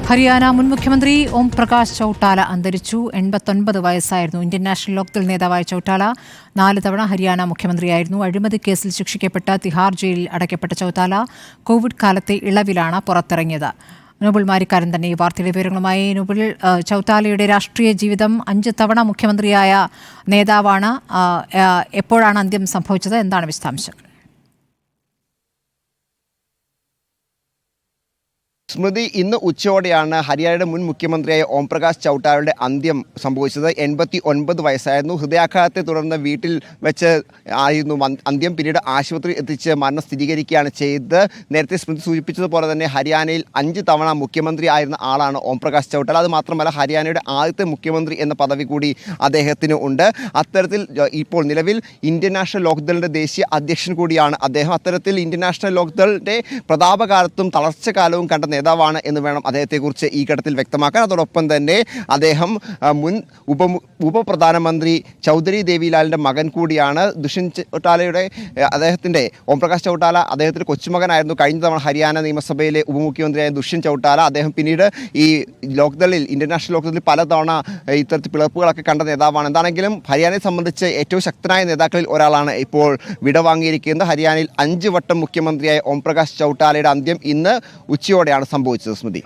ഹരിയാന മുൻ മുഖ്യമന്ത്രി ഓം പ്രകാശ് ചൌട്ടാല അന്തരിച്ചു. 89 വയസ്സായിരുന്നു. ഇന്ത്യൻ നാഷണൽ ലോക്ദൾ നേതാവായ ചൌട്ടാല 4 തവണ ഹരിയാന മുഖ്യമന്ത്രിയായിരുന്നു. അഴിമതി കേസിൽ ശിക്ഷിക്കപ്പെട്ട തിഹാർ ജയിലിൽ അടയ്ക്കപ്പെട്ട ചൌട്ടാല കോവിഡ് കാലത്തെ ഇളവിലാണ് പുറത്തിറങ്ങിയത്. നോബിൾ മാരിക്കാരൻ തന്നെ ഈ വാർത്തയുടെ വിവരങ്ങളുമായി. നോബിൾ, ചൌട്ടാലയുടെ രാഷ്ട്രീയ ജീവിതം 5 തവണ മുഖ്യമന്ത്രിയായ നേതാവാണ്. എപ്പോഴാണ് അന്ത്യം സംഭവിച്ചത്? എന്താണ് വിശദാംശങ്ങൾ? സ്മൃതി, ഇന്ന് ഉച്ചയോടെയാണ് ഹരിയാനയുടെ മുൻ മുഖ്യമന്ത്രിയായ ഓം പ്രകാശ് ചൌട്ടാലയുടെ അന്ത്യം സംഭവിച്ചത്. 89 വയസ്സായിരുന്നു. ഹൃദയാഘാതത്തെ തുടർന്ന് വീട്ടിൽ വെച്ച് ആയിരുന്നു അന്ത്യം. പിന്നീട് ആശുപത്രി എത്തിച്ച് മരണം സ്ഥിരീകരിക്കുകയാണ് ചെയ്തത്. നേരത്തെ സ്മൃതി സൂചിപ്പിച്ചതുപോലെ തന്നെ ഹരിയാനയിൽ 5 തവണ മുഖ്യമന്ത്രി ആയിരുന്ന ആളാണ് ഓം പ്രകാശ് ചൌട്ടാല. അത് മാത്രമല്ല, ഹരിയാനയുടെ ആദ്യത്തെ മുഖ്യമന്ത്രി എന്ന പദവി കൂടി അദ്ദേഹത്തിന് ഉണ്ട്. അത്തരത്തിൽ ഇപ്പോൾ നിലവിൽ ഇന്ത്യൻ നാഷണൽ ലോക്ദളിൻ്റെ ദേശീയ അധ്യക്ഷൻ കൂടിയാണ് അദ്ദേഹം. അത്തരത്തിൽ ഇന്ത്യൻ നാഷണൽ ലോക്ദളിൻ്റെ പ്രതാപകാലത്തും തളർച്ചക്കാലവും കണ്ട നേതാവാണ് എന്ന് വേണം അദ്ദേഹത്തെക്കുറിച്ച് ഈ ഘട്ടത്തിൽ വ്യക്തമാക്കാൻ. അതോടൊപ്പം തന്നെ അദ്ദേഹം മുൻ ഉപപ്രധാനമന്ത്രി ചൗധരി ദേവിലാലിൻ്റെ മകൻ കൂടിയാണ്. ദുഷ്യന്ത് ചൌട്ടാലയുടെ അദ്ദേഹത്തിൻ്റെ ഓം പ്രകാശ് ചൌട്ടാല അദ്ദേഹത്തിൻ്റെ കൊച്ചുമകനായിരുന്നു. കഴിഞ്ഞ തവണ ഹരിയാന നിയമസഭയിലെ ഉപമുഖ്യമന്ത്രിയായ ദുഷ്യന്ത് ചൌട്ടാല. അദ്ദേഹം പിന്നീട് ഈ ലോക്ദളിൽ, ഇന്ത്യൻ നാഷണൽ ലോക്ദളിൽ പലതവണ ഇത്തരത്തിൽ പിളർപ്പുകളൊക്കെ കണ്ട നേതാവാണ്. എന്താണെങ്കിലും ഹരിയാനയെ സംബന്ധിച്ച് ഏറ്റവും ശക്തനായ നേതാക്കളിൽ ഒരാളാണ് ഇപ്പോൾ വിടവാങ്ങിയിരിക്കുന്നത്. ഹരിയാനയിൽ 5 വട്ടം മുഖ്യമന്ത്രിയായ ഓം പ്രകാശ് ചൌട്ടാലയുടെ അന്ത്യം ഇന്ന് ഉച്ചയോടെയാണ് സംഭവിച്ചത്. സ്മൃതി.